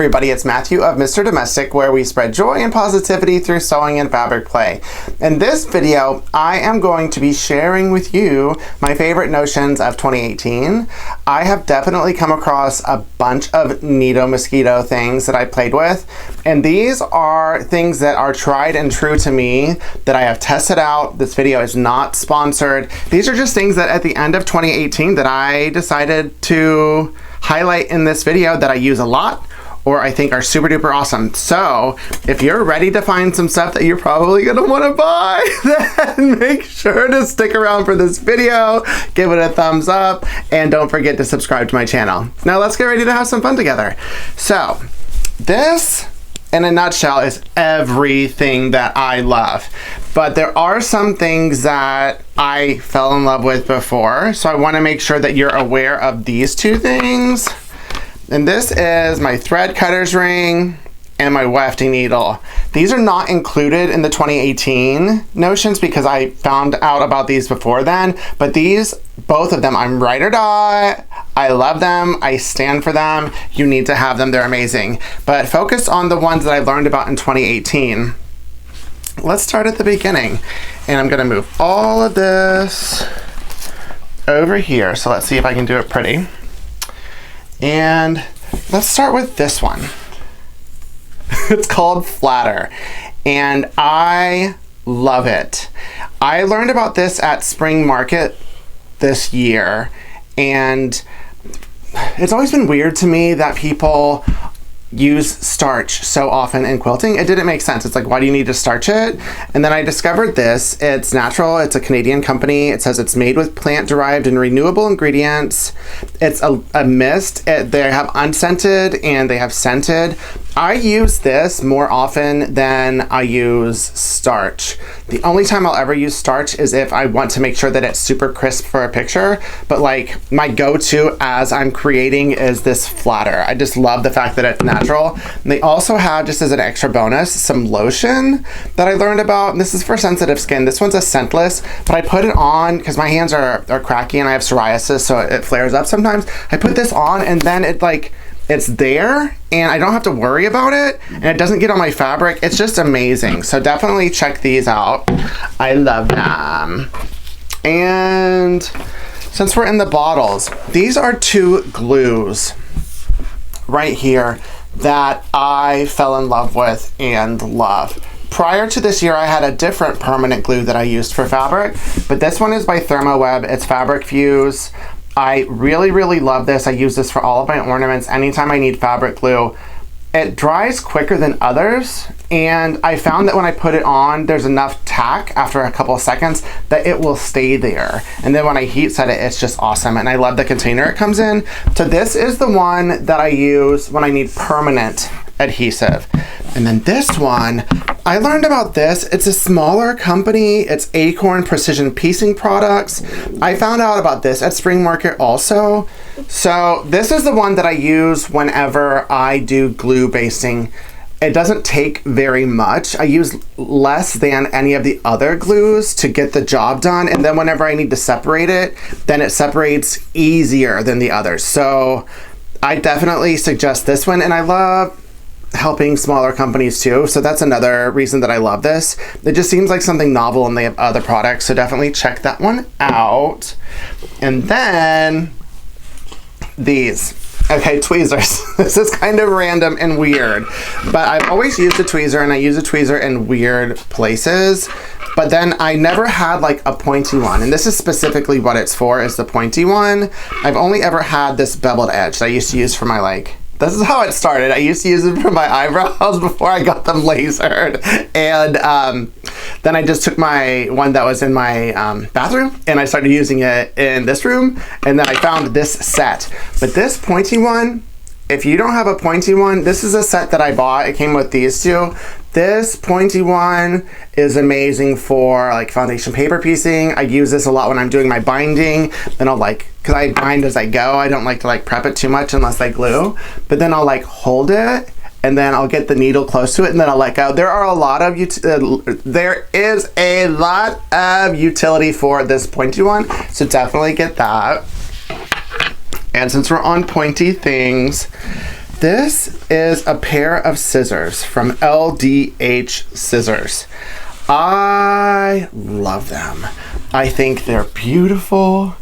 Everybody, it's Matthew of Mr. Domestic, where we spread joy and positivity through sewing and fabric play. In this video, I am going to be sharing with you my favorite notions of 2018. I have definitely come across a bunch of neato mosquito things that I played with, and these are things that are tried and true to me that I have tested out. This video is not sponsored. These are just things that at the end of 2018 that I decided to highlight in this video that I use a lot, or I think are super duper awesome. So if you're ready to find some stuff that you're probably gonna wanna buy, then make sure to stick around for this video, give it a thumbs up, and don't forget to subscribe to my channel. Now let's get ready to have some fun together. So this, in a nutshell, is everything that I love. But there are some things that I fell in love with before, so I wanna make sure that you're aware of these two things. And this is my thread cutter's ring and my wefting needle. These are not included in the 2018 notions because I found out about these before then, but these, both of them, I'm ride or die. I love them, I stand for them. You need to have them, they're amazing. But focus on the ones that I learned about in 2018. Let's start at the beginning. And I'm gonna move all of this over here. So let's see if I can do it pretty. And let's start with this one. It's called Flattered, and I love it. I learned about this at spring market this year, and it's always been weird to me that people use starch so often in quilting. It didn't make sense. It's like, why do you need to starch it? And then I discovered this. It's natural. It's a Canadian company. It says it's made with plant-derived and renewable ingredients. It's a mist. They have unscented and they have scented. I use this more often than I use starch. The only time I'll ever use starch is if I want to make sure that it's super crisp for a picture, but like my go-to as I'm creating is this Flattered. I just love the fact that it's natural. And they also have, just as an extra bonus, some lotion that I learned about. And this is for sensitive skin. This one's a scentless, but I put it on because my hands are cracky and I have psoriasis, so it flares up sometimes. I put this on and then it's there and I don't have to worry about it and it doesn't get on my fabric. It's just amazing. So definitely check these out. I love them. And since we're in the bottles, these are two glues right here that I fell in love with and love. Prior to this year, I had a different permanent glue that I used for fabric, but this one is by ThermoWeb. It's Fabric Fuse. I really, really love this. I use this for all of my ornaments. Anytime I need fabric glue, it dries quicker than others. And I found that when I put it on, there's enough tack after a couple of seconds that it will stay there. And then when I heat set it, it's just awesome. And I love the container it comes in. So this is the one that I use when I need permanent adhesive. And then this one, I learned about this. It's a smaller company. It's Acorn Precision Piecing Products. I found out about this at Spring Market also. So this is the one that I use whenever I do glue basting. It doesn't take very much. I use less than any of the other glues to get the job done. And then whenever I need to separate it, then it separates easier than the others. So I definitely suggest this one. And I love helping smaller companies too. So that's another reason that I love this. It just seems like something novel in the other products. So definitely check that one out. And then these. Okay, tweezers. This is kind of random and weird, but I've always used a tweezer and I use a tweezer in weird places, but then I never had like a pointy one. And this is specifically what it's for, is the pointy one. I've only ever had this beveled edge that I used to use for my this is how it started. I used to use it for my eyebrows before I got them lasered. And then I just took my one that was in my bathroom and I started using it in this room. And then I found this set. But this pointy one, if you don't have a pointy one, this is a set that I bought. It came with these two. This pointy one is amazing for like foundation paper piecing. I use this a lot when I'm doing my binding. Then I'll because I bind as I go. I don't like to prep it too much unless I glue. But then I'll hold it and then I'll get the needle close to it and then I'll let go. There is a lot of utility for this pointy one. So definitely get that. And since we're on pointy things, this is a pair of scissors from LDH Scissors. I love them. I think they're beautiful.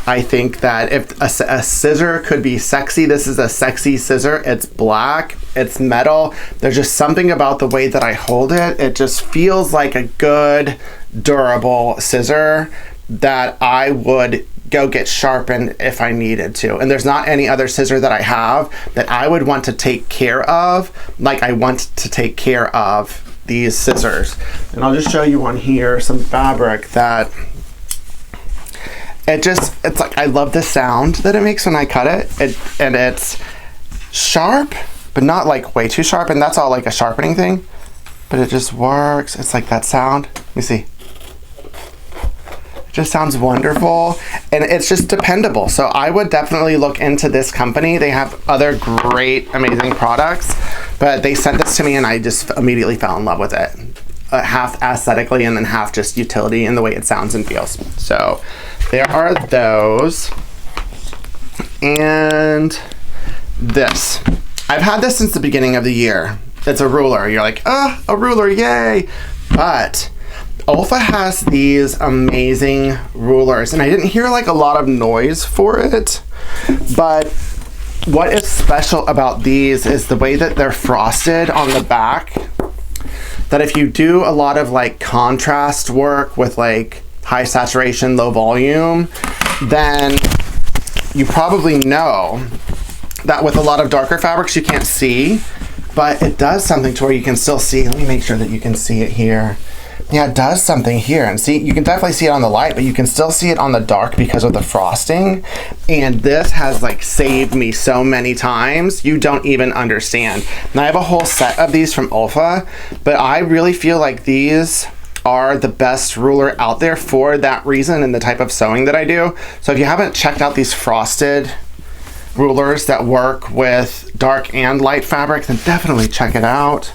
I think that if a scissor could be sexy, this is a sexy scissor. It's black, it's metal. There's just something about the way that I hold it. It just feels like a good, durable scissor that I would go get sharpened if I needed to. And there's not any other scissor that I have that I would want to take care of like I want to take care of these scissors. And I'll just show you on here some fabric that it's like, I love the sound that it makes when I cut it. And it's sharp, but not like way too sharp. And that's all like a sharpening thing, but it just works. It's like that sound. Let me see. It just sounds wonderful. And it's just dependable. So I would definitely look into this company. They have other great, amazing products, but they sent this to me and I just immediately fell in love with it. Half aesthetically and then half just utility and the way it sounds and feels. So there are those. And this. I've had this since the beginning of the year. It's a ruler. You're like, ah, a ruler, yay. But Olfa has these amazing rulers. And I didn't hear like a lot of noise for it. But what is special about these is the way that they're frosted on the back. That if you do a lot of like contrast work with like high saturation, low volume, then you probably know that with a lot of darker fabrics you can't see, but it does something to where you can still see. Let me make sure that you can see it here. Yeah, it does something here. And see, you can definitely see it on the light, but you can still see it on the dark because of the frosting. And this has like saved me so many times, you don't even understand. And I have a whole set of these from Olfa, but I really feel like these are the best ruler out there for that reason and the type of sewing that I do. So if you haven't checked out these frosted rulers that work with dark and light fabric, then definitely check it out.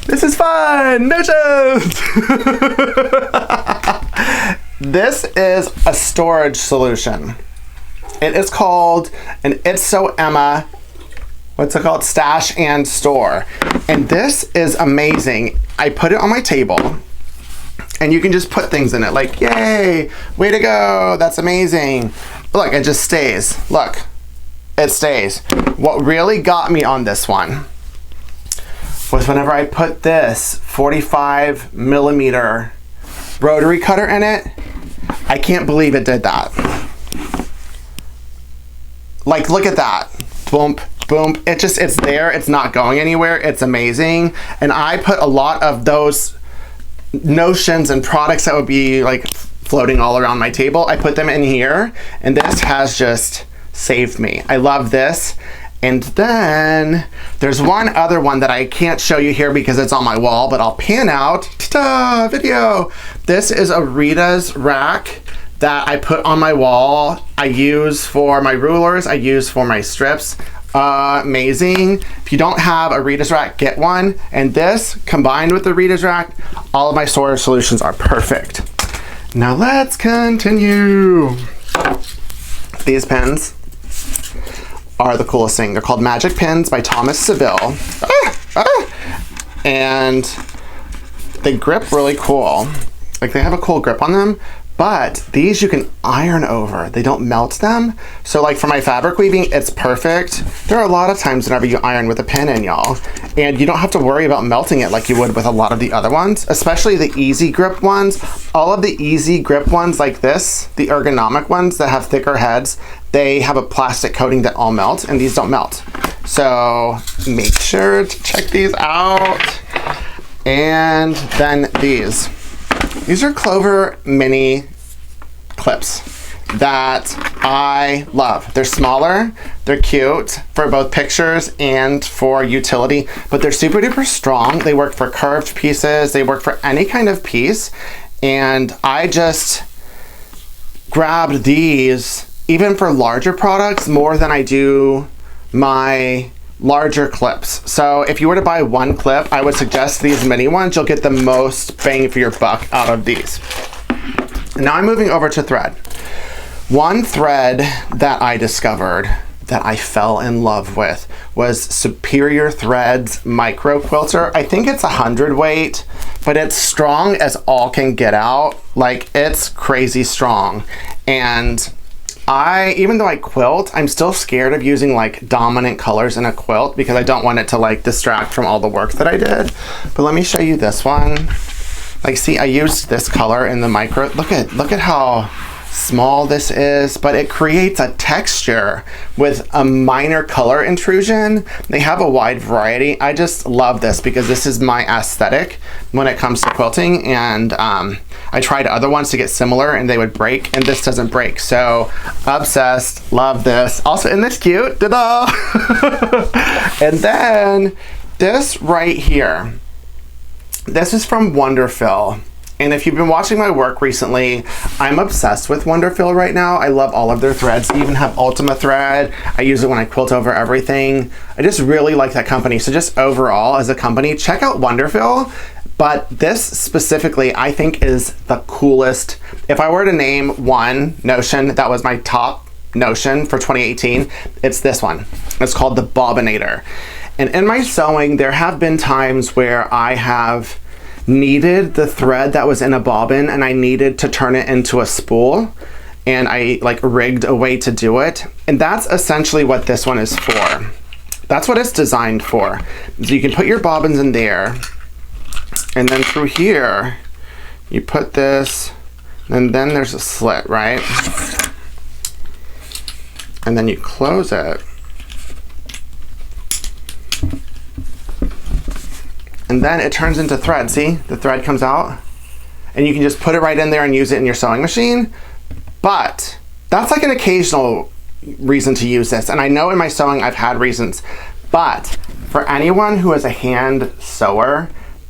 This is fun! Notions! This is a storage solution. It is called an It's So Emma, what's it called? Stash and Store. And this is amazing. I put it on my table and you can just put things in it like, yay, way to go, that's amazing. Look, it just stays. Look, it stays. What really got me on this one was whenever I put this 45 millimeter rotary cutter in it. I can't believe it did that. Like, look at that. Boom, boom. It's there. It's not going anywhere. It's amazing. And I put a lot of those notions and products that would be like floating all around my table. I put them in here, and this has just saved me. I love this. And then there's one other one that I can't show you here because it's on my wall, but I'll pan out. Ta-da! Video! This is a Rita's rack that I put on my wall. I use for my rulers. I use for my strips. Amazing. If you don't have a Rita's rack, get one. And this, combined with the Rita's rack, all of my storage solutions are perfect. Now let's continue. These pens are the coolest thing. They're called Magic Pins by Seville. And they grip really cool. Like, they have a cool grip on them, but these you can iron over. They don't melt them. So like for my fabric weaving, it's perfect. There are a lot of times whenever you iron with a pin in, y'all, and you don't have to worry about melting it like you would with a lot of the other ones, especially the easy grip ones. All of the easy grip ones like this, the ergonomic ones that have thicker heads, they have a plastic coating that all melt, and these don't melt. So make sure to check these out. And then these. These are Clover mini clips that I love. They're smaller, they're cute for both pictures and for utility, but they're super duper strong. They work for curved pieces, they work for any kind of piece, and I just grabbed these even for larger products more than I do my larger clips. So if you were to buy one clip, I would suggest these mini ones. You'll get the most bang for your buck out of these. Now I'm moving over to thread. One thread that I discovered that I fell in love with was Superior Threads Micro Quilter. I think it's 100 weight, but it's strong as all can get out. Like, it's crazy strong. And even though I quilt, I'm still scared of using like dominant colors in a quilt because I don't want it to like distract from all the work that I did. But let me show you this one. Like, see, I used this color in the micro. Look at how small this is, but it creates a texture with a minor color intrusion. They have a wide variety. I just love this because this is my aesthetic when it comes to quilting, and I tried other ones to get similar and they would break, and this doesn't break. So obsessed, love this. Also, isn't this cute? Ta-da! And then this right here, this is from Wonderfill. And if you've been watching my work recently, I'm obsessed with Wonderfill right now. I love all of their threads. They even have Ultima thread. I use it when I quilt over everything. I just really like that company. So just overall as a company, check out Wonderfill. But this specifically, I think is the coolest. If I were to name one notion that was my top notion for 2018, it's this one. It's called the Bobbinator. And in my sewing, there have been times where I have needed the thread that was in a bobbin and I needed to turn it into a spool, and I like rigged a way to do it. And that's essentially what this one is for. That's what it's designed for. So you can put your bobbins in there, and then through here you put this, and then there's a slit, right? And then you close it. And then it turns into thread. See, the thread comes out, and you can just put it right in there and use it in your sewing machine. But that's like an occasional reason to use this. And I know in my sewing I've had reasons, but for anyone who is a hand sewer,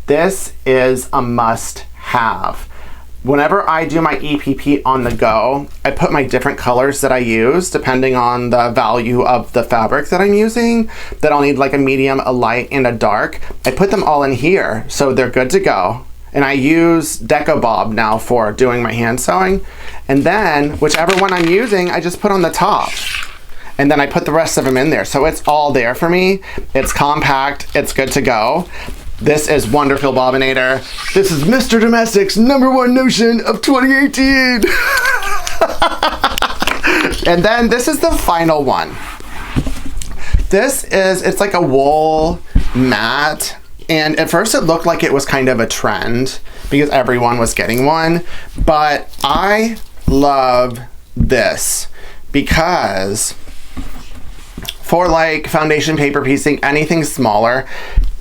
this is a must have. Whenever I do my EPP on the go, I put my different colors that I use depending on the value of the fabric that I'm using, that I'll need like a medium, a light, and a dark. I put them all in here so they're good to go. And I use Deco Bob now for doing my hand sewing. And then whichever one I'm using, I just put on the top. And then I put the rest of them in there. So it's all there for me. It's compact, it's good to go. This is Wonderfill Bobbinator. This is Mr. Domestic's #1 notion of 2018. And then this is the final one. It's like a wool mat. And at first it looked like it was kind of a trend because everyone was getting one. But I love this because for like foundation paper piecing, anything smaller,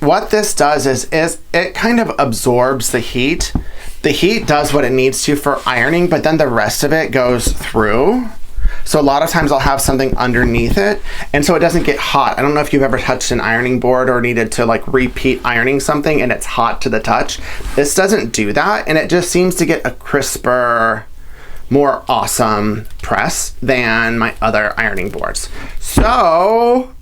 what this does is it kind of absorbs the heat. The heat does what it needs to for ironing, but then the rest of it goes through. So a lot of times I'll have something underneath it, and so it doesn't get hot. I don't know if you've ever touched an ironing board or needed to like repeat ironing something and it's hot to the touch. This doesn't do that, and it just seems to get a crisper, more awesome press than my other ironing boards. So,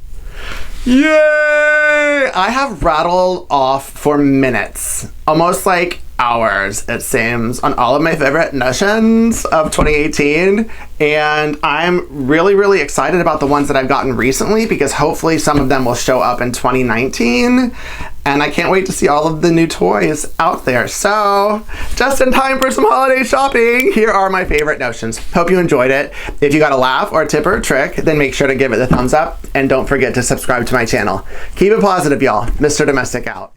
yay! I have rattled off for minutes, almost like hours it seems, on all of my favorite notions of 2018, and I'm really excited about the ones that I've gotten recently because hopefully some of them will show up in 2019, and I can't wait to see all of the new toys out there. So just in time for some holiday shopping, here are my favorite notions. Hope you enjoyed it. If you got a laugh or a tip or a trick, then make sure to give it the thumbs up, and don't forget to subscribe to my channel. Keep it positive, y'all. Mr. Domestic out.